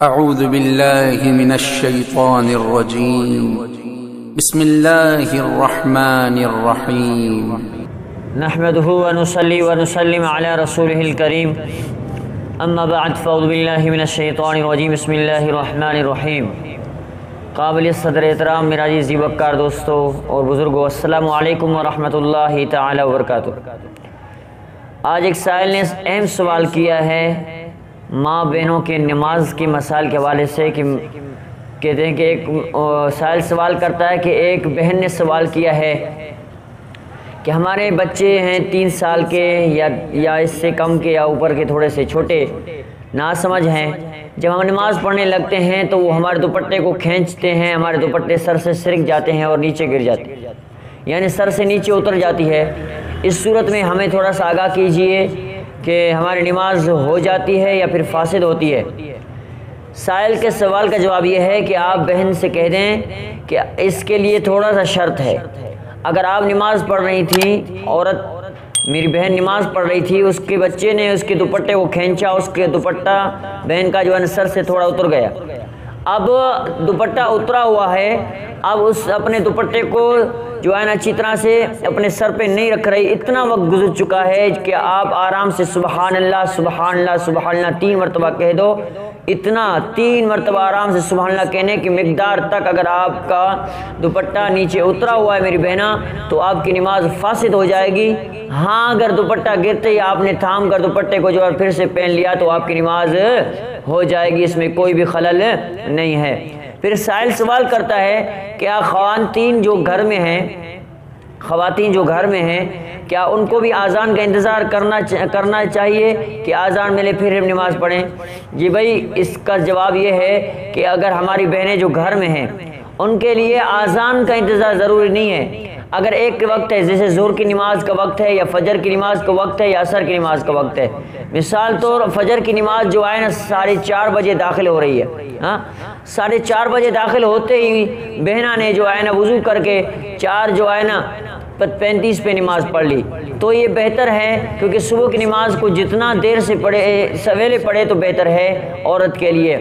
اعوذ باللہ من الشیطان الرجیم بسم اللہ الرحمن الرحیم نحمده ونصلي ونسلم على رسوله الكريم اما بعد فاعوذ باللہ من الشیطان الرجیم بسم اللہ الرحمن الرحیم۔ قابل صدر احترام میرا عزیز وقار دوستو اور بزرگوں، السلام علیکم ورحمۃ اللہ تعالی وبرکاتہ۔ آج ایک سائل نے اہم سوال کیا ہے ماں بہنوں کے نماز کی مسائل کے حوالے سے، کہ کہتے ہیں کہ ایک سائل سوال کرتا ہے کہ ایک بہن نے سوال کیا ہے کہ ہمارے بچے ہیں 3 سال کے یا اس سے کم کے یا اوپر کے، تھوڑے سے چھوٹے ناسمجھ ہیں۔ جب ہم نماز پڑھنے لگتے ہیں تو وہ ہمارے دوپٹے کو کھینچتے ہیں، ہمارے دوپٹے سر سے سرک جاتے ہیں اور نیچے گر جاتے ہیں، یعنی سر سے نیچے اتر جاتی ہے۔ اس صورت میں ہمیں تھوڑا سا آگاہ کیجئے کہ ہماری نماز ہو جاتی ہے یا پھر فاسد ہوتی ہے۔ سائل کے سوال کا جواب یہ ہے کہ آپ بہن سے کہہ دیں کہ اس کے لیے تھوڑا سا شرط ہے۔ اگر آپ نماز پڑھ رہی تھی، میری بہن نماز پڑھ رہی تھی، اس کے بچے نے اس کے دوپٹے کو کھینچا، اس کے دوپٹہ بہن کا جو ہے سر سے تھوڑا اتر گیا۔ اب دوپٹہ اترا ہوا ہے، اب اس اپنے دوپٹے کو جو ہے نا اچھی طرح سے اپنے سر پہ نہیں رکھ رہی، اتنا وقت گزر چکا ہے کہ آپ آرام سے سبحان اللہ سبحان اللہ سبحان اللہ 3 مرتبہ کہہ دو۔ اتنا 3 مرتبہ آرام سے سبحان اللہ کہنے کی مقدار تک اگر آپ کا دوپٹہ نیچے اترا ہوا ہے میری بہنا، تو آپ کی نماز فاسد ہو جائے گی۔ ہاں اگر دوپٹہ گرتے ہی آپ نے تھام کر دوپٹے کو جو ہے پھر سے پہن لیا تو آپ کی نماز ہو جائے گی، اس میں کوئی بھی خلل نہیں ہے۔ پھر سائل سوال کرتا ہے کیا خواتین جو گھر میں ہیں کیا ان کو بھی اذان کا انتظار کرنا چاہیے کہ اذان ملے پھر ہم نماز پڑھیں؟ جی بھائی، اس کا جواب یہ ہے کہ اگر ہماری بہنیں جو گھر میں ہیں ان کے لیے اذان کا انتظار ضروری نہیں ہے۔ اگر ایک وقت ہے، جیسے ظہر کی نماز کا وقت ہے یا فجر کی نماز کا وقت ہے یا عصر کی نماز کا وقت ہے، مثال طور فجر کی نماز جو ہے نا 4:30 بجے داخل ہو رہی ہے، 4:30 بجے داخل ہوتے ہی بہنا نے جو ہے نا وضو کر کے 4:35 پہ نماز پڑھ لی، تو یہ بہتر ہے، کیونکہ صبح کی نماز کو جتنا دیر سے پڑھے سویرے پڑھے تو بہتر ہے عورت کے لیے۔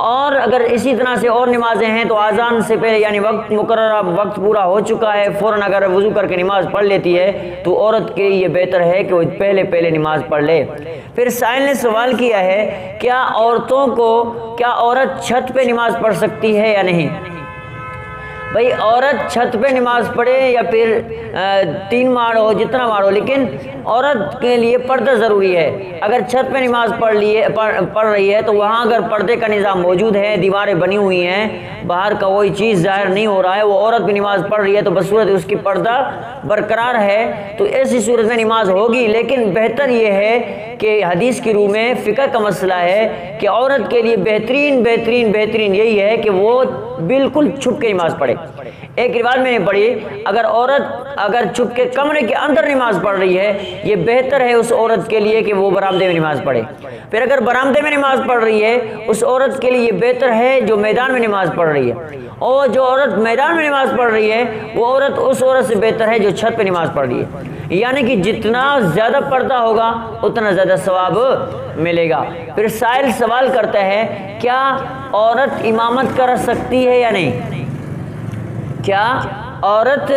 اور اگر اسی طرح سے اور نمازیں ہیں تو اذان سے پہلے، یعنی وقت مقررہ وقت پورا ہو چکا ہے، فوراً اگر وضو کر کے نماز پڑھ لیتی ہے تو عورت کے لیے بہتر ہے کہ وہ پہلے نماز پڑھ لے۔ پھر سائل نے سوال کیا ہے کیا عورت چھت پہ نماز پڑھ سکتی ہے یا نہیں؟ بھئی عورت چھت پہ نماز پڑھے یا پھر 3 ماڑ ہو، جتنا ماڑ ہو، لیکن عورت کے لیے پردہ ضروری ہے۔ اگر چھت پہ نماز پڑھ رہی ہے تو وہاں اگر پردے کا نظام موجود ہے، دیواریں بنی ہوئی ہیں، باہر کا کوئی چیز ظاہر نہیں ہو رہا ہے، وہ عورت بھی نماز پڑھ رہی ہے تو بصورت اس کی پردہ برقرار ہے، تو ایسی صورت میں نماز ہوگی۔ لیکن بہتر یہ ہے کہ حدیث کی روح میں فقہ کا مسئلہ ہے کہ عورت کے لیے بہترین یہی ہے کہ وہ بالکل چھپ کے نماز پڑھے۔ ایک روایت میں نے پڑھی، اگر عورت چھپ کے کمرے کے اندر نماز پڑھ رہی ہے، یہ بہتر ہے اس عورت کے لیے کہ وہ برآمدے میں نماز پڑھے۔ پھر اگر برآمدے میں نماز پڑھ رہی ہے، اس عورت کے لیے یہ بہتر ہے جو میدان میں نماز پڑھ رہی ہے، اور جو عورت میدان میں نماز پڑھ رہی ہے وہ اس عورت سے بہتر ہے جو چھت پہ نماز پڑھ رہی ہے، یعنی کہ جتنا زیادہ پردہ ہوگا اتنا زیادہ ثواب ملے گا۔ پھر سائل سوال کرتا ہے کیا عورت امامت کر سکتی ہے یا نہیں؟ کیا عورت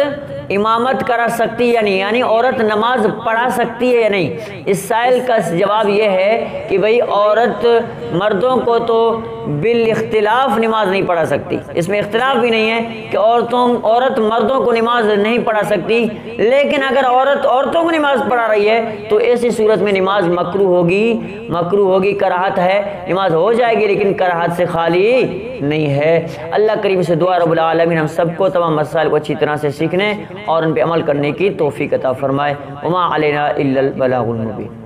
امامت کرا سکتی ہے یا نہیں، یعنی عورت نماز پڑھا سکتی ہے یا نہیں؟ اس سائل کا جواب یہ ہے کہ بھئی عورت مردوں کو تو بالاختلاف نماز نہیں پڑھا سکتی، اس میں اختلاف بھی نہیں ہے کہ عورت مردوں کو نماز نہیں پڑھا سکتی، لیکن اگر عورت عورتوں کو نماز پڑھا رہی ہے تو ایسی صورت میں نماز مکروہ ہوگی، کراہت ہے، نماز ہو جائے گی لیکن کراہت سے خالی نہیں ہے۔ اللہ کریم سے دعا رب العالمین ہم سب کو تمام مسائل کو اچھی طرح سے سیکھنے اور ان پہ عمل کرنے کی توفیق عطا فرمائے۔ وما علینا الا البلاغ المبین۔